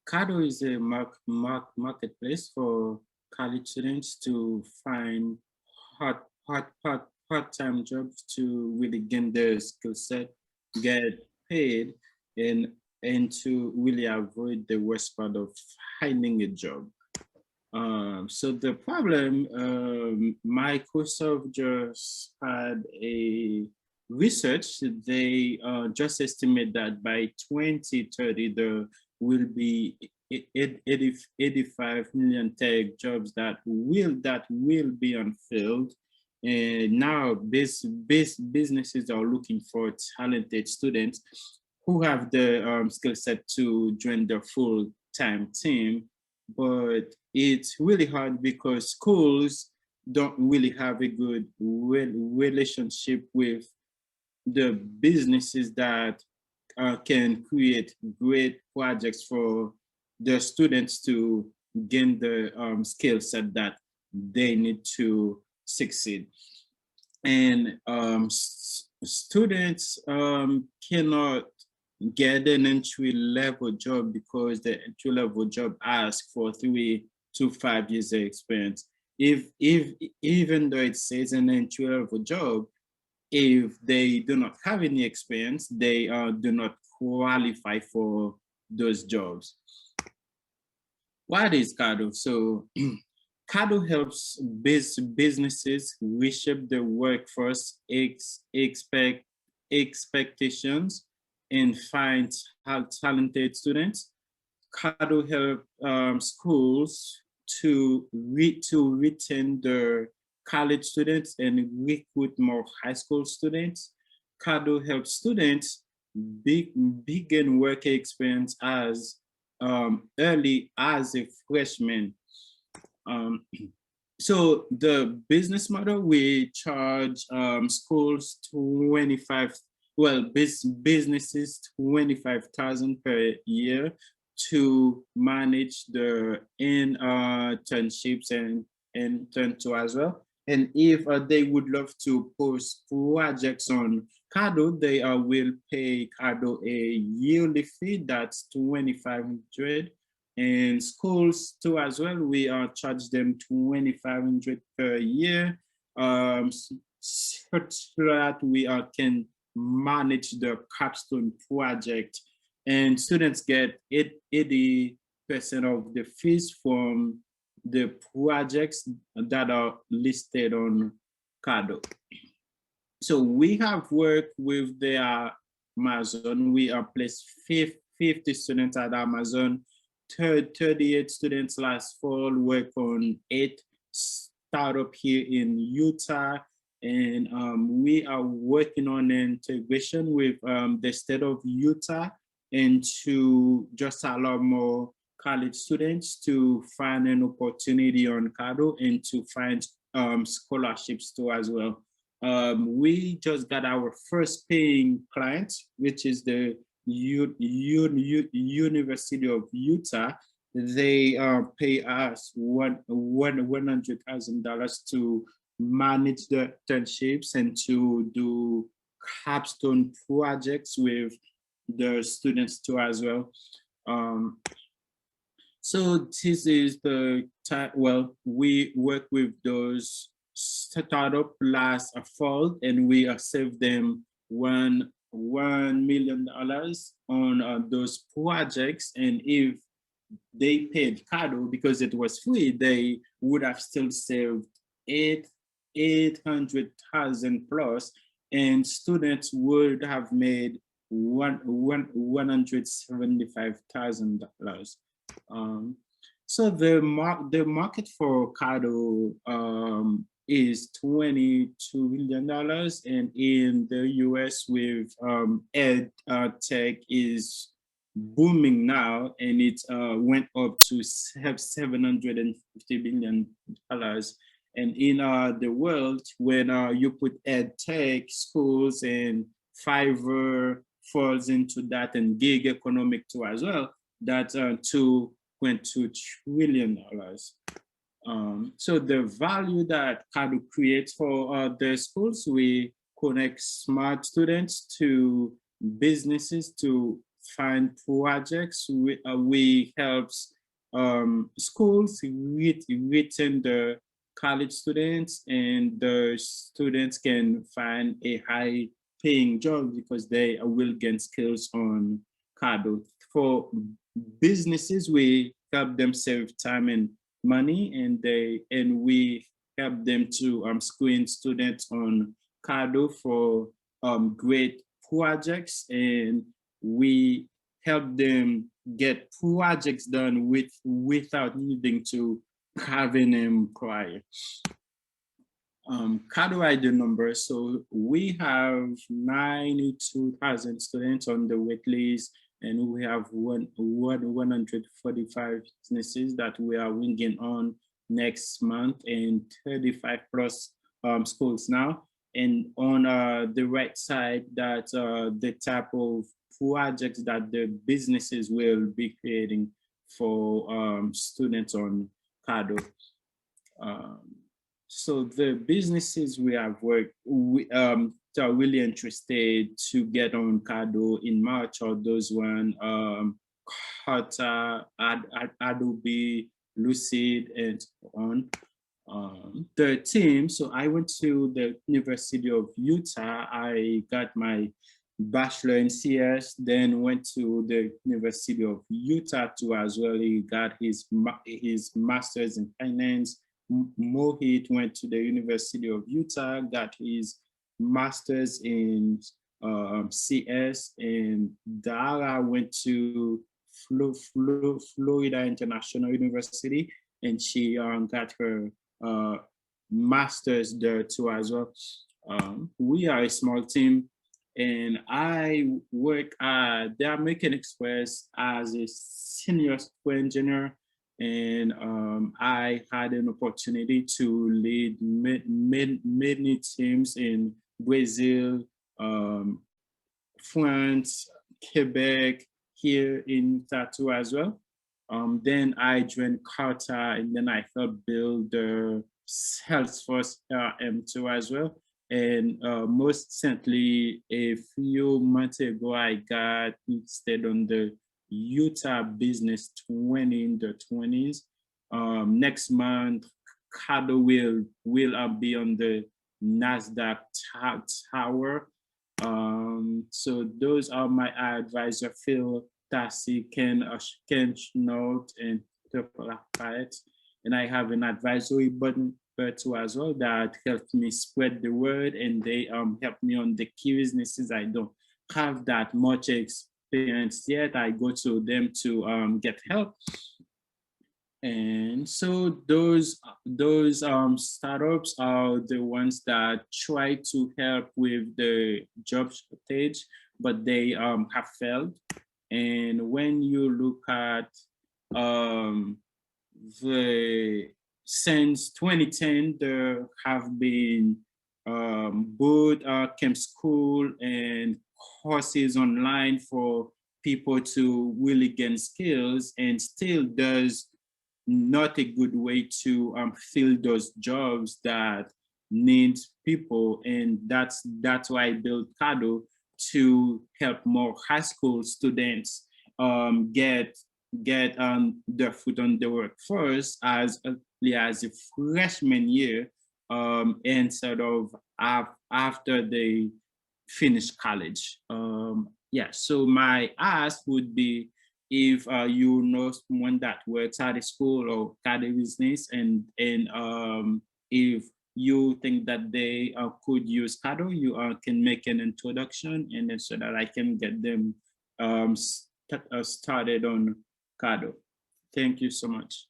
Kado is a marketplace for college students to find part-time jobs to really gain their skill set, get paid, and to really avoid the worst part of finding a job. So the problem, Microsoft just had a research. They just estimate that by 2030, there will be 85 million tech jobs that will be unfilled. And now businesses are looking for talented students who have the skill set to join the full-time team, but it's really hard because schools don't really have a good relationship with the businesses that can create great projects for the students to gain the skill set that they need to succeed. And students cannot get an entry level job because the entry level job asks for 3 to 5 years of experience. If even though it says an entry level job, if they do not have any experience, they do not qualify for those jobs. What is Caddo? So Caddo helps businesses reshape their workforce expectations and find talented students. Caddo help schools to retain their college students and recruit more high school students. Caddo helps students begin work experience as early as a freshman. Um, so the business model, we charge schools 25, well, businesses 25,000 per year to manage the internships and intern as well. And if they would love to post projects on Caddo, they will pay Caddo a yearly fee that's 2,500. And schools too as well, we charge them 2,500 per year, so that we can manage the capstone project. And students get 80% of the fees from the projects that are listed on Caddo. So we have worked with the Amazon. We are placed 50 students at Amazon. 38 students last fall work on 8 startup here in Utah. And we are working on integration with the state of Utah and to just allow more college students to find an opportunity on Caddo and to find scholarships too as well. We just got our first paying client, which is the University of Utah. They pay us $100,000 to manage the internships and to do capstone projects with the students too as well. So this is the type, well, we work with those startup last fall and we saved them $1 million on those projects. And if they paid Caddo because it was free, they would have still saved 800,000 plus, and students would have made $175,000. So the market for Caddo is $22 billion, and in the US with ed tech is booming now, and it went up to $750 billion. And in the world, when you put ed tech, schools and Fiverr falls into that, and gig economic too as well, that's $2.2 trillion. So the value that Caddo creates for the schools, we connect smart students to businesses to find projects. We helps schools within the college students, and the students can find a high paying job because they will gain skills on Caddo. For businesses, we help them save time and money, and we help them to screen students on Caddo for great projects, and we help them get projects done without needing to have an employer. Caddo ID number. So we have 92,000 students on the wait list, and we have 145 businesses that we are bringing on next month, and 35 plus schools now. And on the right side, that the type of projects that the businesses will be creating for students on Caddo. So the businesses we have worked, are really interested to get on Caddo in March, or those one, Carta, Adobe, Lucid, and so on. The team, so I went to the University of Utah. I got my bachelor in CS, then went to the University of Utah too as well. He got his master's in finance. Mohit went to the University of Utah, got his master's in CS, and Dara went to Florida International University, and she got her master's there too as well. We are a small team, and I work at the American Express as a senior software engineer, and I had an opportunity to lead many teams in Brazil, France, Quebec, here in Tattoo as well. Then I joined Carta, and then I helped build the Salesforce M2 as well. And most recently, a few months ago, I got listed on the Utah Business 20 in the 20s. Next month, Kado will be on the NASDAQ tower. So those are my advisor, Phil, Tassi, Ken Note, and Pet. And I have an advisory button too as well that helped me spread the word, and they help me on the key businesses. I don't have that much experience yet. I go to them to get help. And so those startups are the ones that try to help with the job shortage, but they have failed. And when you look at since 2010, there have been boot camp school and courses online for people to really gain skills, and still there's not a good way to fill those jobs that need people. And that's why I built Caddo, to help more high school students get their foot on the workforce as early as a freshman year, instead of after they finish college. Yeah, so my ask would be, if you know someone that works at a school or at a business, and if you think that they could use Caddo, you can make an introduction, and then so that I can get them started on Caddo. Thank you so much.